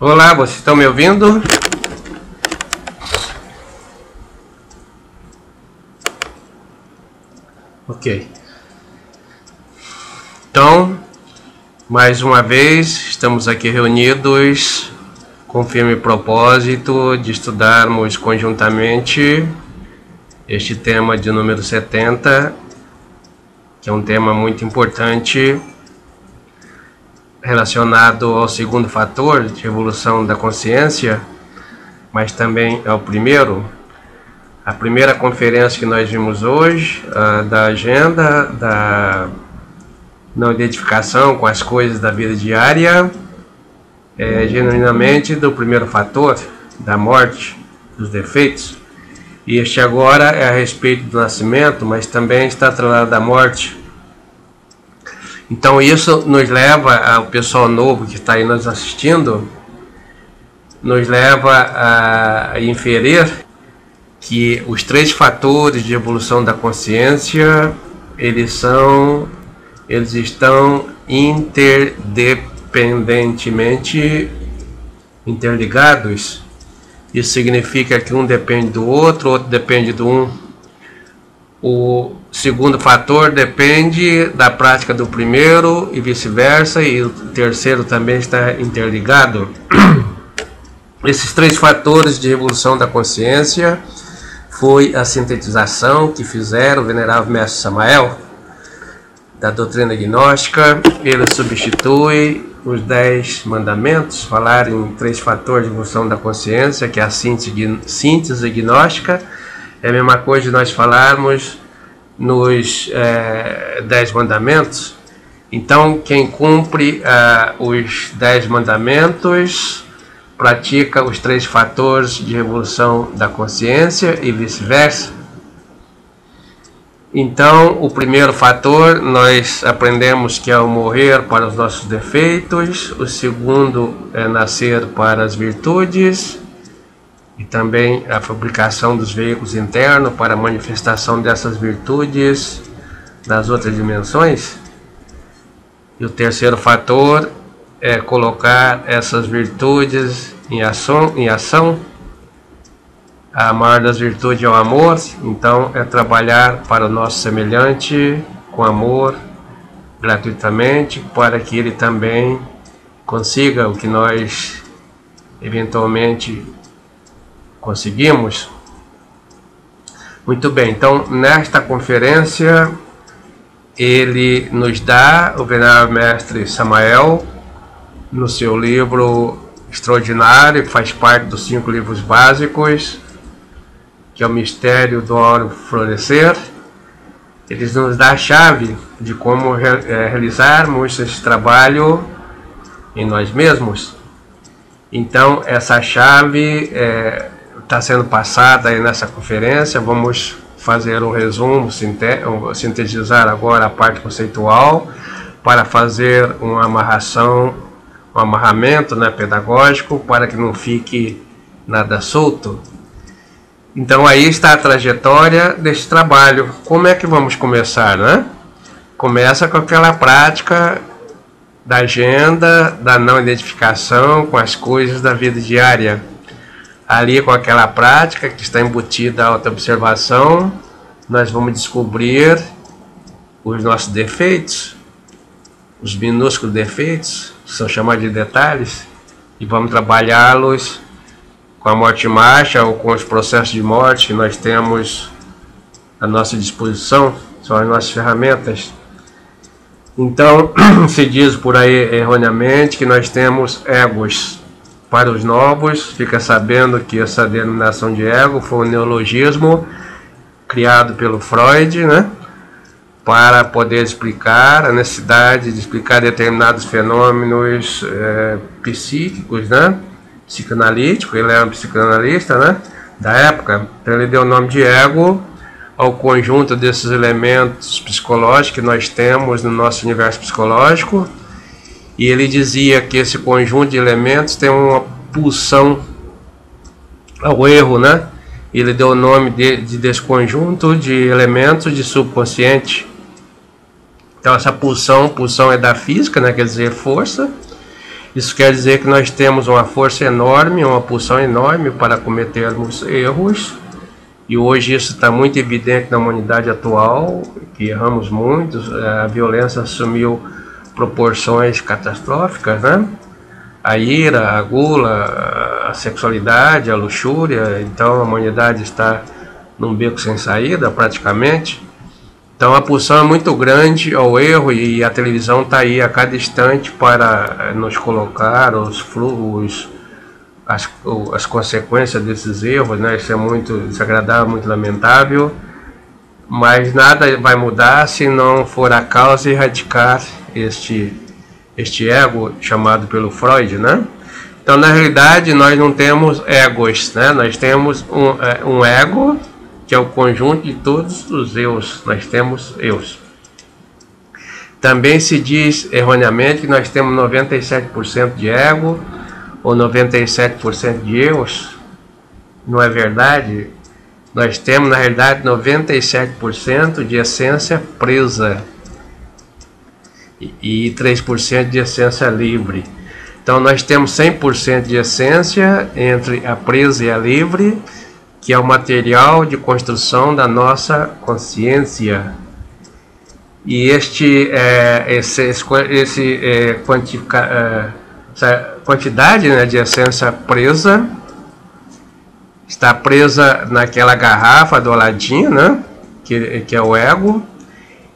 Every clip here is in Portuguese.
Olá, vocês estão me ouvindo? Ok. Então, mais uma vez, estamos aqui reunidos com o firme propósito de estudarmos conjuntamente este tema de número 70, que é um tema muito importante relacionado ao segundo fator de evolução da consciência, mas também ao primeiro. A primeira conferência que nós vimos hoje, da agenda da não identificação com as coisas da vida diária, é genuinamente do primeiro fator, da morte, dos defeitos. E este agora é a respeito do nascimento, mas também está atrelado da morte. Então isso nos leva, ao pessoal novo que está aí nos assistindo, nos leva a inferir que os três fatores de evolução da consciência, eles estão interdependentemente interligados. Isso significa que um depende do outro, outro depende do um. O segundo fator depende da prática do primeiro e vice-versa, e o terceiro também está interligado. Esses três fatores de evolução da consciência foi a sintetização que fizeram o venerável mestre Samael da doutrina gnóstica. Ele substitui os 10 mandamentos, falar em três fatores de evolução da consciência, que é a síntese gnóstica. É a mesma coisa de nós falarmos nos 10 mandamentos. Então, quem cumpre os 10 mandamentos pratica os três fatores de evolução da consciência e vice-versa. Então, o primeiro fator nós aprendemos que é o morrer para os nossos defeitos. O segundo é nascer para as virtudes. E também a fabricação dos veículos internos para a manifestação dessas virtudes nas outras dimensões. E o terceiro fator é colocar essas virtudes em ação. A maior das virtudes é o amor, então é trabalhar para o nosso semelhante com amor, gratuitamente, para que ele também consiga o que nós eventualmente conseguimos. Muito bem, então nesta conferência ele nos dá, o venerável mestre Samael, no seu livro extraordinário, que faz parte dos 5 livros básicos, que é o Mistério do Ouro Florescer, ele nos dá a chave de como realizarmos esse trabalho em nós mesmos. Então essa chave está sendo passada aí nessa conferência. Vamos fazer um resumo, sintetizar agora a parte conceitual, para fazer uma amarração, um amarramento, né, pedagógico, para que não fique nada solto. Então aí está a trajetória desse trabalho. Como é que vamos começar, né? Começa com aquela prática da agenda, da não identificação com as coisas da vida diária. Ali, com aquela prática que está embutida a autoobservação, nós vamos descobrir os nossos defeitos, os minúsculos defeitos, que são chamados de detalhes, e vamos trabalhá-los com a morte em marcha ou com os processos de morte que nós temos à nossa disposição, são as nossas ferramentas. Então, se diz por aí erroneamente que nós temos egos. Para os novos, fica sabendo que essa denominação de ego foi um neologismo criado pelo Freud, né, para poder explicar a necessidade de explicar determinados fenômenos psíquicos, né, psicanalíticos. Ele era um psicanalista, né, da época. Então ele deu o nome de ego ao conjunto desses elementos psicológicos que nós temos no nosso universo psicológico. E ele dizia que esse conjunto de elementos tem uma pulsão ao erro, né? Ele deu o nome desse conjunto de elementos de subconsciente. Então essa pulsão é da física, né? Quer dizer, força. Isso quer dizer que nós temos uma força enorme, uma pulsão enorme para cometermos erros. E hoje isso está muito evidente na humanidade atual, que erramos muito, a violência assumiu proporções catastróficas, né? A ira, a gula, a sexualidade, a luxúria. Então a humanidade está num beco sem saída praticamente. Então a pulsão é muito grande ao erro, e a televisão está aí a cada instante para nos colocar os fluxos, as consequências desses erros, né? Isso é muito desagradável, muito lamentável, mas nada vai mudar se não for a causa erradicar este ego chamado pelo Freud, né? Então na realidade nós não temos egos, né? Nós temos um ego, que é o conjunto de todos os eus. Nós temos eus. Também se diz erroneamente que nós temos 97% de ego ou 97% de eus. Não é verdade. Nós temos na realidade 97% de essência presa e 3% de essência livre. Então nós temos 100% de essência entre a presa e a livre, que é o material de construção da nossa consciência. E essa quantidade, né, de essência presa está presa naquela garrafa do Aladim, né, que é o ego.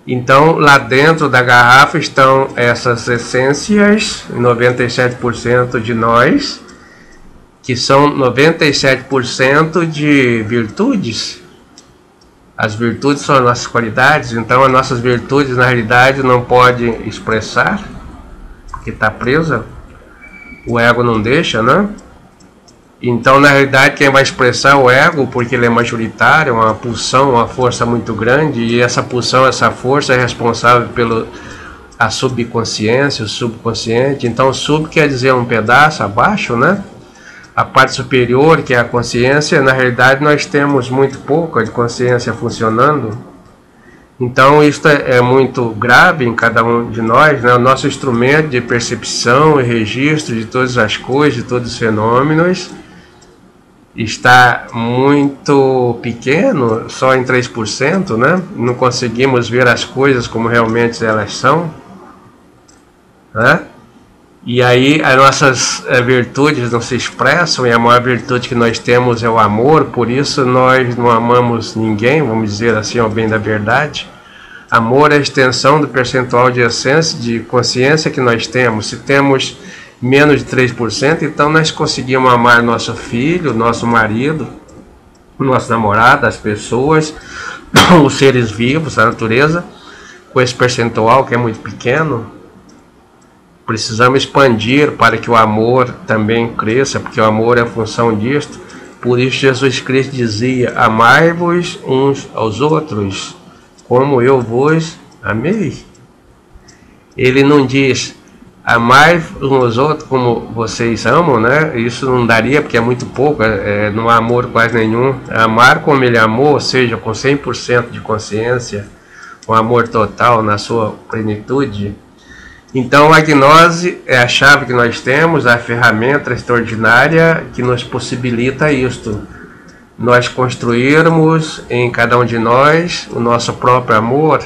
Então lá dentro da garrafa estão essas essências, 97% de nós, que são 97% de virtudes. As virtudes são as nossas qualidades, então as nossas virtudes na realidade não podem expressar, porque está presa, o ego não deixa, né? Então na realidade quem vai expressar o ego, porque ele é majoritário, uma pulsão, uma força muito grande, e essa pulsão, essa força é responsável pela subconsciência, o subconsciente. Então sub quer dizer um pedaço abaixo, né? A parte superior, que é a consciência, na realidade nós temos muito pouco de consciência funcionando. Então isso é muito grave em cada um de nós, né? O nosso instrumento de percepção e registro de todas as coisas, de todos os fenômenos, está muito pequeno, só em 3%, né? Não conseguimos ver as coisas como realmente elas são, né? E aí as nossas virtudes não se expressam, e a maior virtude que nós temos é o amor. Por isso nós não amamos ninguém, vamos dizer assim, ao bem da verdade. Amor é a extensão do percentual de essência, de consciência que nós temos. Se temos menos de 3%, então nós conseguimos amar nosso filho, nosso marido, nosso namorado, as pessoas, os seres vivos, a natureza, com esse percentual que é muito pequeno. Precisamos expandir para que o amor também cresça, porque o amor é a função disto. Por isso Jesus Cristo dizia: amai-vos uns aos outros, como eu vos amei. Ele não diz: amai uns aos outros como vocês amam, né? Isso não daria, porque é muito pouco, não há amor quase nenhum. Amar como ele amou, ou seja, com 100% de consciência, com amor total na sua plenitude. Então a gnose é a chave que nós temos, a ferramenta extraordinária que nos possibilita isto. Nós construirmos em cada um de nós o nosso próprio amor,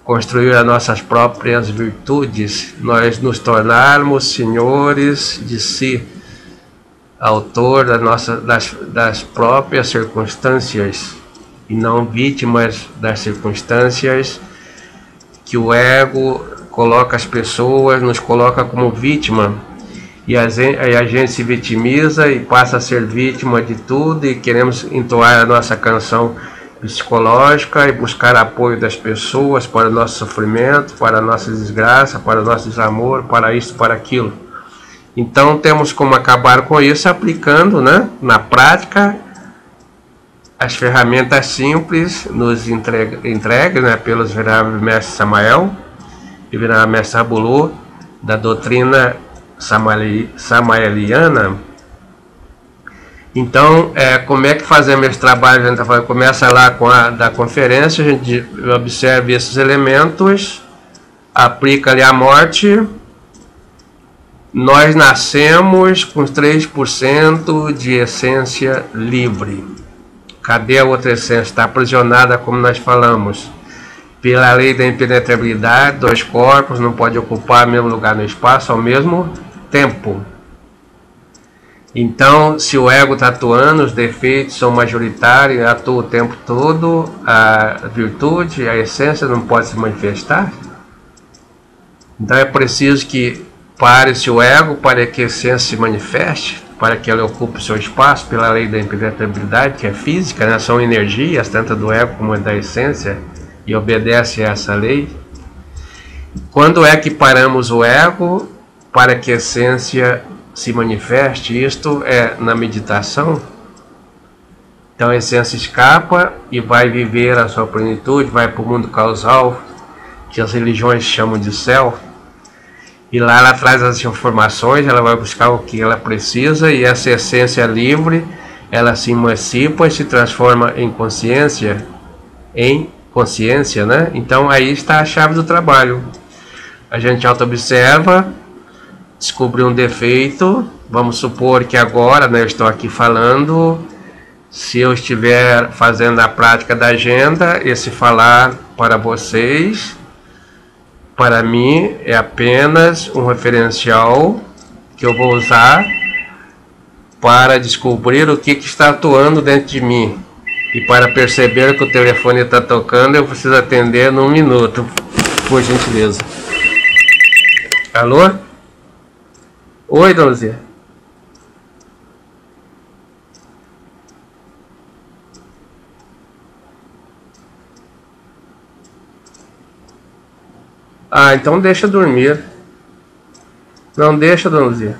construir as nossas próprias virtudes, nós nos tornarmos senhores de si, autor das próprias circunstâncias, e não vítimas das circunstâncias que o ego coloca as pessoas, nos coloca como vítima, e a gente se vitimiza e passa a ser vítima de tudo, e queremos entoar a nossa canção psicológica e buscar apoio das pessoas para o nosso sofrimento, para a nossa desgraça, para o nosso desamor, para isso, para aquilo. Então temos como acabar com isso aplicando, né, na prática as ferramentas simples nos entregues, né, pelos veneráveis mestres Samael e venerável mestre Rabulô, da doutrina samaeliana. Então, como é que fazemos esse trabalho? A gente começa lá com a da conferência, a gente observa esses elementos, aplica ali a morte, Nós nascemos com 3% de essência livre. Cadê a outra essência? Está aprisionada, como nós falamos, pela lei da impenetrabilidade. Dois corpos não podem ocupar o mesmo lugar no espaço ao mesmo tempo. Então, se o ego está atuando, os defeitos são majoritários, atua o tempo todo, a virtude, a essência não pode se manifestar. Então é preciso que pare-se o ego para que a essência se manifeste, para que ela ocupe o seu espaço pela lei da impenetrabilidade, que é física, né? São energias, tanto do ego como da essência, e obedece a essa lei. Quando é que paramos o ego para que a essência se manifeste? Isto é na meditação. Então a essência escapa e vai viver a sua plenitude, vai para o mundo causal, que as religiões chamam de céu. E lá ela traz as informações, ela vai buscar o que ela precisa, e essa essência livre, ela se emancipa e se transforma em consciência, né? Então aí está a chave do trabalho. A gente auto-observa, descobriu um defeito, vamos supor que agora, né, eu estou aqui falando, se eu estiver fazendo a prática da agenda, esse falar para vocês, para mim, é apenas um referencial que eu vou usar para descobrir o que está atuando dentro de mim. E para perceber que o telefone está tocando, eu preciso atender num minuto, por gentileza. Alô? Oi, dona Luzia. Ah, então deixa dormir. Não deixa, dona Luzia.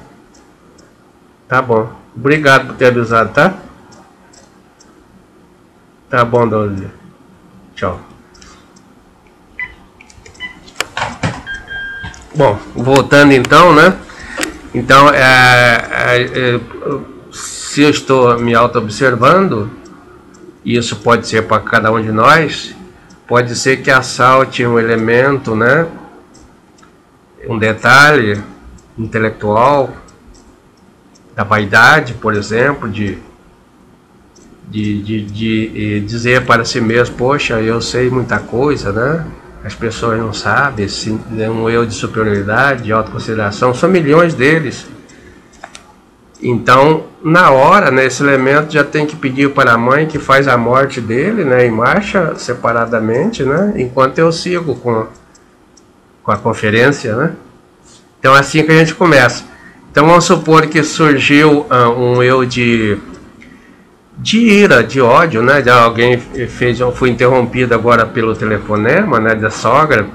Tá bom. Obrigado por ter avisado, tá? Tá bom, dona Luzia. Tchau. Bom, voltando então, né? Então, se eu estou me auto-observando, e isso pode ser para cada um de nós, pode ser que assalte um elemento, né? Um detalhe intelectual da vaidade, por exemplo, de dizer para si mesmo: poxa, eu sei muita coisa, né? As pessoas não sabem. É um eu de superioridade, de autoconsideração, são milhões deles. Então, na hora, né, esse elemento já tem que pedir para a mãe que faz a morte dele, né, em marcha, separadamente, né, enquanto eu sigo com a conferência, né. Então, assim que a gente começa. Então, vamos supor que surgiu um eu de ira, de ódio, né, de alguém foi interrompido agora pelo telefonema, né, da sogra.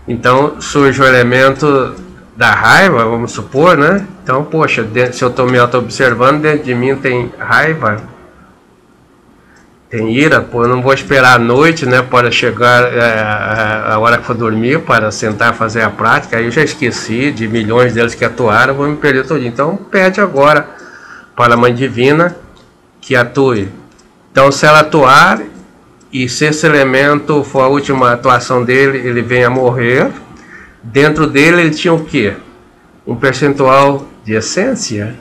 Então, surge o elemento da raiva, vamos supor, né? Então, poxa, se eu estou me auto-observando, dentro de mim tem raiva, tem ira, pô, eu não vou esperar a noite, né, para chegar a hora que for dormir, para sentar e fazer a prática. Aí eu já esqueci de milhões deles que atuaram, vou me perder todo. Então, pede agora para a Mãe Divina que atue. Então, se ela atuar, e se esse elemento for a última atuação dele, ele vem a morrer. Dentro dele ele tinha o quê? Um percentual de essência,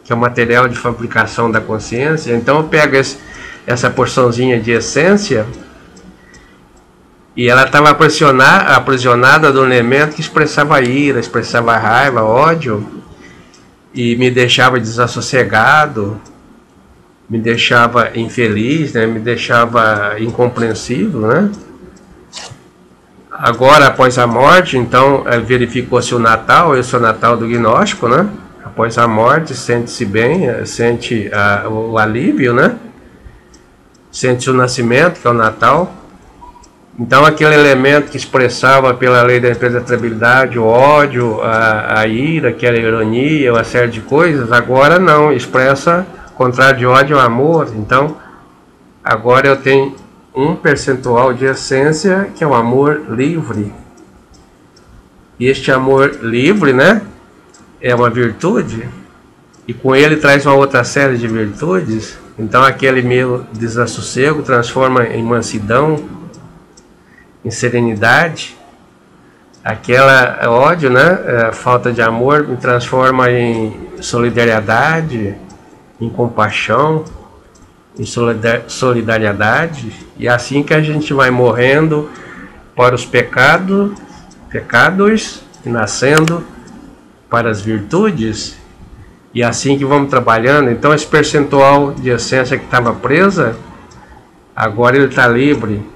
que é o material de fabricação da consciência. Então eu pego essa porçãozinha de essência, e ela estava aprisionada de um elemento que expressava ira, expressava raiva, ódio, e me deixava desassossegado, me deixava infeliz, né? Me deixava incompreensível, né? Agora, após a morte, então, verificou-se o Natal, esse é o Natal do gnóstico, né? Após a morte, sente-se bem, sente o alívio, né? Sente o nascimento, que é o Natal. Então, aquele elemento que expressava pela lei da impenetrabilidade o ódio, a ira, que era a ironia, uma série de coisas, agora não, expressa o contrário de ódio, o amor. Então, agora eu tenho um percentual de essência, que é o amor livre. E este amor livre, né, é uma virtude, e com ele traz uma outra série de virtudes. Então aquele meu desassossego transforma em mansidão, em serenidade. Aquela ódio, né, falta de amor, me transforma em solidariedade, em compaixão, em solidariedade, e é assim que a gente vai morrendo para os pecados e nascendo para as virtudes, e é assim que vamos trabalhando. Então esse percentual de essência que estava presa, agora ele está livre.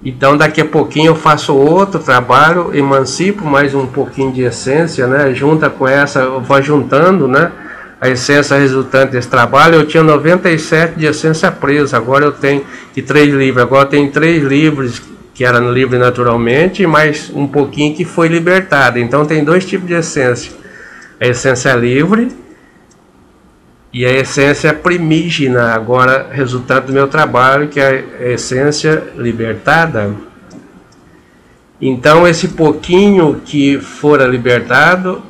Então daqui a pouquinho eu faço outro trabalho, emancipo mais um pouquinho de essência, né? Junta com essa, eu vou juntando, né? A essência resultante desse trabalho. Eu tinha 97 de essência presa, agora eu tenho, e 3 livres, agora eu tenho 3 livres que eram livres naturalmente, e mais um pouquinho que foi libertado. Então tem 2 tipos de essência: a essência livre e a essência primígena, agora resultante do meu trabalho, que é a essência libertada. Então esse pouquinho que fora libertado,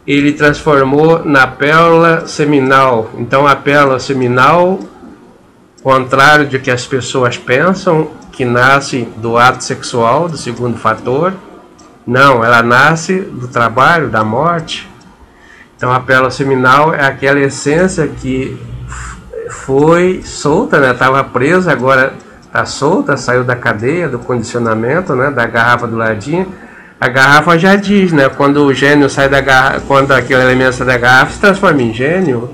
ele transformou na pérola seminal. Então a pérola seminal, contrário do que as pessoas pensam, que nasce do ato sexual, do segundo fator, não, ela nasce do trabalho, da morte. Então a pérola seminal é aquela essência que foi solta, né? Estava presa, agora está solta, saiu da cadeia, do condicionamento, né? Da garrafa do ladinho. A garrafa já diz, né? Quando o gênio sai da garrafa, quando aquele elemento sai da garrafa, se transforma em gênio.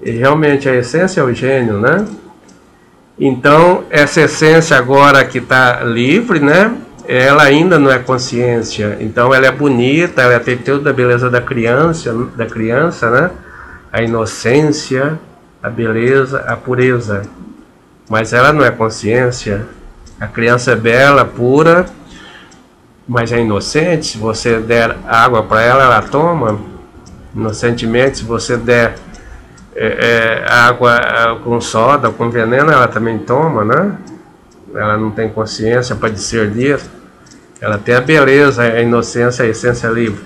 E realmente a essência é o gênio, né? Então essa essência agora que está livre, né? Ela ainda não é consciência, então ela é bonita, ela tem toda a beleza da criança, né? A inocência, a beleza, a pureza, mas ela não é consciência. A criança é bela, pura, mas é inocente. Se você der água para ela, ela toma inocentemente. Se você der água com soda, com veneno, ela também toma, né? Ela não tem consciência para discernir. Ela tem a beleza, a inocência, a essência livre.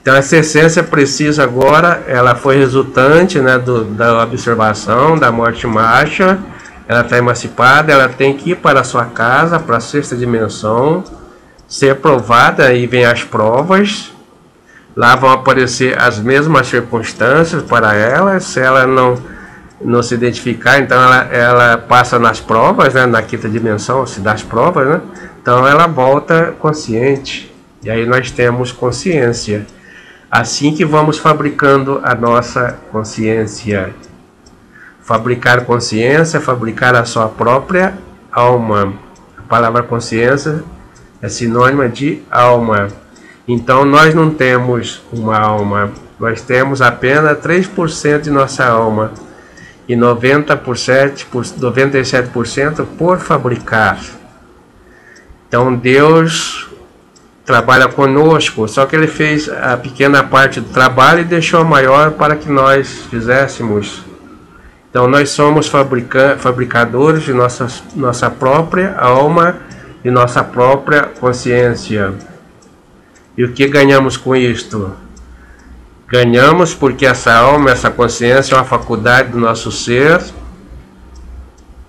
Então essa essência precisa agora, ela foi resultante, né, da observação, da morte marcha. Ela está emancipada, ela tem que ir para a sua casa, para a 6ª dimensão, ser provada. Aí vem as provas. Lá vão aparecer as mesmas circunstâncias para ela. Se ela não se identificar, então ela passa nas provas, né, na 5ª dimensão, se dá as provas, né? Então ela volta consciente, e aí nós temos consciência. Assim que vamos fabricando a nossa consciência. Fabricar consciência, fabricar a sua própria alma. A palavra consciência é sinônima de alma. Então nós não temos uma alma, nós temos apenas 3% de nossa alma. E 97% por fabricar. Então Deus trabalha conosco, só que Ele fez a pequena parte do trabalho e deixou a maior para que nós fizéssemos. Então nós somos fabricadores de nossa própria alma e nossa própria consciência. E o que ganhamos com isto? Ganhamos porque essa alma, essa consciência é uma faculdade do nosso ser,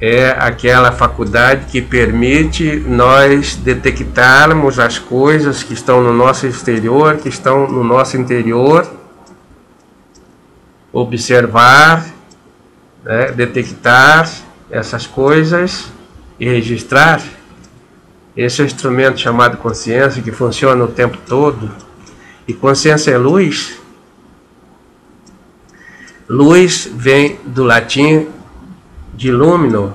é aquela faculdade que permite nós detectarmos as coisas que estão no nosso exterior, que estão no nosso interior, observar, né, detectar essas coisas e registrar. Esse é o instrumento chamado consciência, que funciona o tempo todo. E consciência é luz. Luz vem do latim de lumino,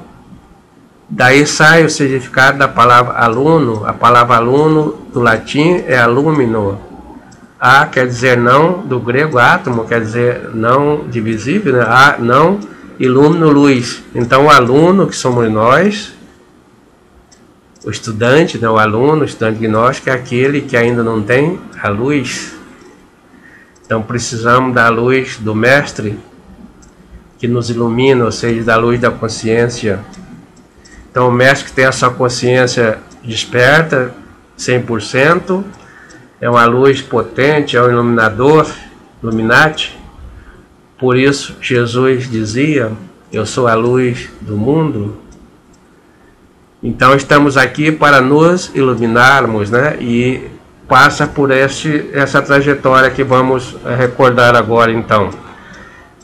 daí sai o significado da palavra aluno. A palavra aluno do latim é alumino. A quer dizer não, do grego átomo quer dizer não divisível, né? A, não, e lumino, luz. Então o aluno, que somos nós, o estudante, né? O aluno, o estudante gnóstico, é aquele que ainda não tem a luz. Então precisamos da luz do Mestre, que nos ilumina, ou seja, da luz da consciência. Então o Mestre que tem a sua consciência desperta, 100%, é uma luz potente, é um iluminador, Illuminati. Por isso Jesus dizia: eu sou a luz do mundo. Então estamos aqui para nos iluminarmos, né? E passa por essa trajetória que vamos recordar agora, então.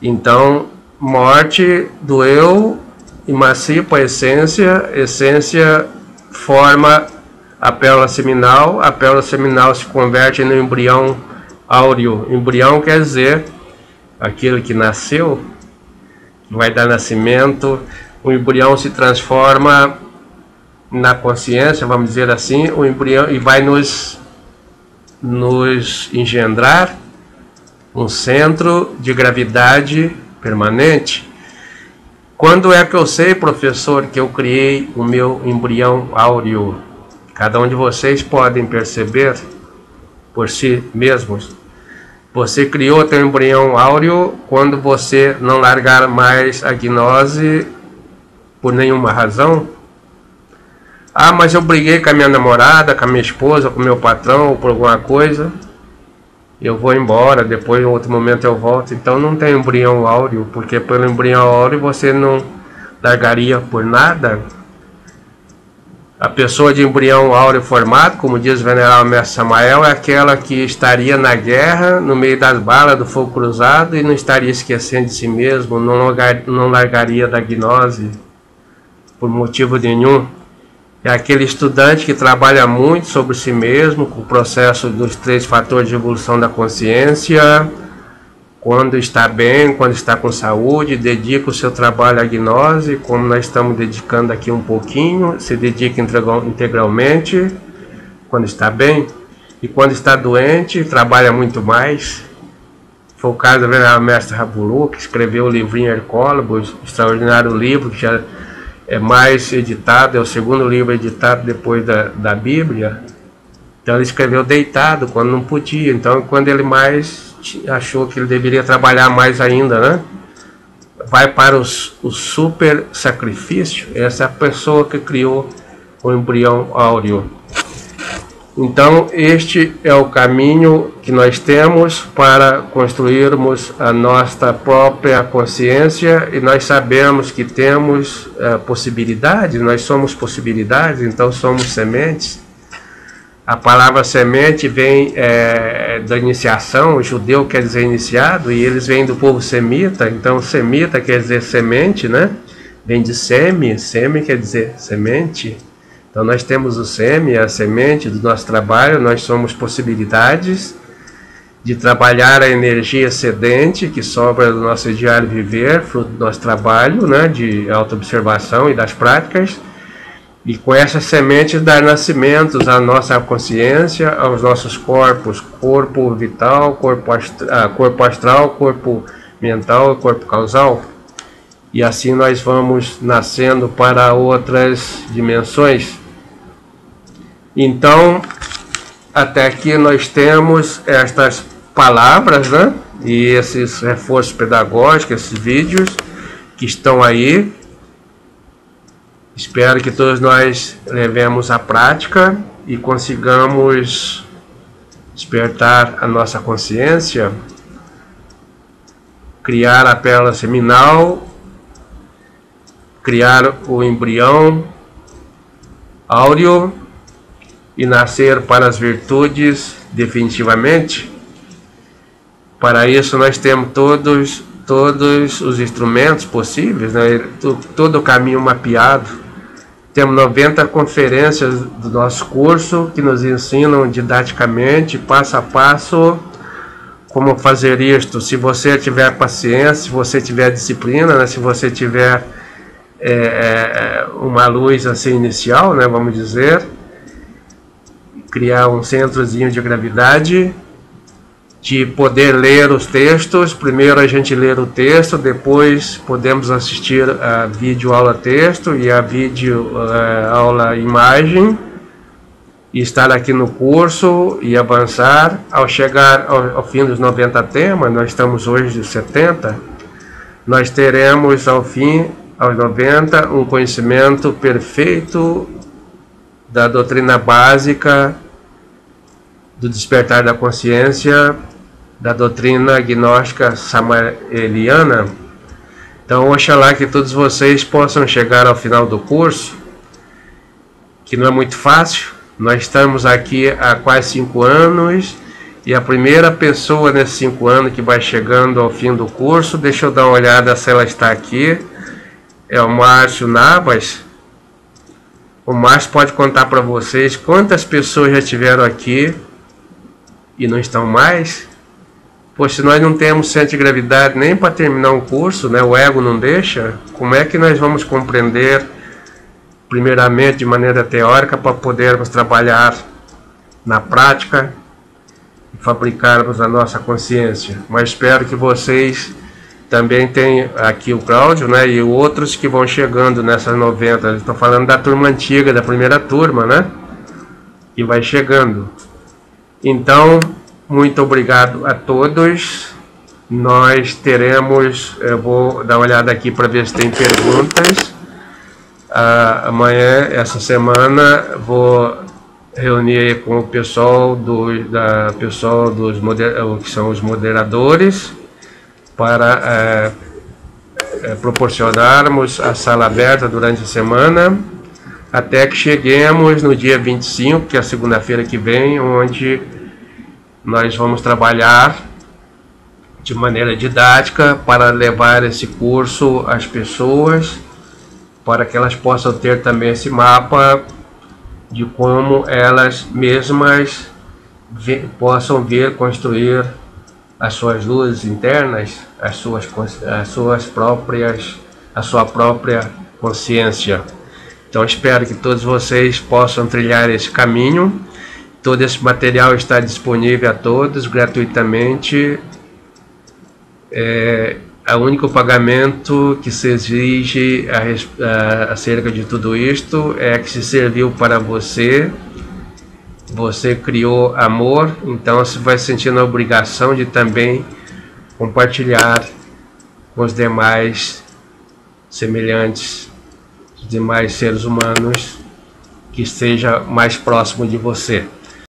Então, morte do eu, emancipa a essência forma a pérola seminal se converte no embrião áureo. Embrião quer dizer aquilo que nasceu, que vai dar nascimento. O embrião se transforma na consciência, vamos dizer assim, o embrião, e vai nos engendrar um centro de gravidade permanente. Quando é que eu sei, professor, que eu criei o meu embrião áureo? Cada um de vocês podem perceber por si mesmos. Você criou teu embrião áureo quando você não largar mais a gnose por nenhuma razão. Ah, mas eu briguei com a minha namorada, com a minha esposa, com o meu patrão, ou por alguma coisa. Eu vou embora, depois em outro momento eu volto. Então não tem embrião áureo, porque pelo embrião áureo você não largaria por nada. A pessoa de embrião áureo formado, como diz o venerável mestre Samael, é aquela que estaria na guerra, no meio das balas do fogo cruzado, e não estaria esquecendo de si mesmo, não largaria da gnose por motivo nenhum. É aquele estudante que trabalha muito sobre si mesmo, com o processo dos 3 fatores de evolução da consciência, quando está bem, quando está com saúde, dedica o seu trabalho à gnose, como nós estamos dedicando aqui um pouquinho, se dedica integralmente, quando está bem, e quando está doente, trabalha muito mais. Foi o caso do venerável mestre Rabulu, que escreveu o livrinho Hercólogos, extraordinário livro, que já é mais editado, é o segundo livro editado depois da Bíblia. Então ele escreveu deitado, quando não podia. Então quando ele mais achou que ele deveria trabalhar mais ainda, né? Vai para o super sacrifício. Essa é a pessoa que criou o embrião áureo. Então este é o caminho que nós temos para construirmos a nossa própria consciência, e nós sabemos que temos possibilidades, nós somos possibilidades, então somos sementes. A palavra semente vem da iniciação, o judeu quer dizer iniciado, e eles vêm do povo semita, então semita quer dizer semente, né? Vem de seme quer dizer semente. Então nós temos o seme, a semente do nosso trabalho, nós somos possibilidades de trabalhar a energia excedente que sobra do nosso diário viver, fruto do nosso trabalho, né, de autoobservação e das práticas, e com essas sementes dar nascimentos à nossa consciência, aos nossos corpos, corpo vital, corpo astral, corpo mental e corpo causal. E assim nós vamos nascendo para outras dimensões. Então, até aqui nós temos estas palavras, né? E esses reforços pedagógicos, esses vídeos que estão aí. Espero que todos nós levemos à prática e consigamos despertar a nossa consciência, criar a pérola seminal, criar o embrião áureo e nascer para as virtudes definitivamente. Para isso nós temos todos os instrumentos possíveis, né? Todo o caminho mapeado. Temos 90 conferências do nosso curso que nos ensinam didaticamente, passo a passo, como fazer isto. Se você tiver paciência, se você tiver disciplina, né? Se você tiver uma luz assim inicial, né? Vamos dizer, criar um centrozinho de gravidade, de poder ler os textos. Primeiro a gente ler o texto, depois podemos assistir a vídeo aula texto e a vídeo aula imagem, e estar aqui no curso e avançar. Ao chegar ao fim dos 90 temas, nós estamos hoje nos 70, nós teremos ao fim, aos 90, um conhecimento perfeito da doutrina básica do despertar da consciência, da doutrina gnóstica samaeliana. Então, oxalá que todos vocês possam chegar ao final do curso que não é muito fácil. Nós estamos aqui há quase 5 anos e a primeira pessoa nesses 5 anos que vai chegando ao fim do curso, deixa eu dar uma olhada se ela está aqui, é o Márcio Navas. O Márcio pode contar para vocês quantas pessoas já estiveram aqui e não estão mais. Pois se nós não temos centro de gravidade nem para terminar um curso, né, o ego não deixa, como é que nós vamos compreender, primeiramente de maneira teórica, para podermos trabalhar na prática e fabricarmos a nossa consciência? Mas espero que vocês também tenham aqui o Cláudio, né, e outros que vão chegando nessas 90. Estou falando da turma antiga, da primeira turma, né, e vai chegando. Então, muito obrigado a todos. Nós teremos, eu vou dar uma olhada aqui para ver se tem perguntas. Amanhã, essa semana, vou reunir com o pessoal que são os moderadores para proporcionarmos a sala aberta durante a semana, até que cheguemos no dia 25, que é a segunda-feira que vem, onde nós vamos trabalhar de maneira didática para levar esse curso às pessoas, para que elas possam ter também esse mapa de como elas mesmas possam vir construir as suas luzes internas, a sua própria consciência. Então espero que todos vocês possam trilhar esse caminho. Todo esse material está disponível a todos gratuitamente. O único pagamento que se exige acerca de tudo isto é que se serviu para você. Você criou amor, então você vai sentindo a obrigação de também compartilhar com os demais semelhantes, os demais seres humanos que esteja mais próximo de você.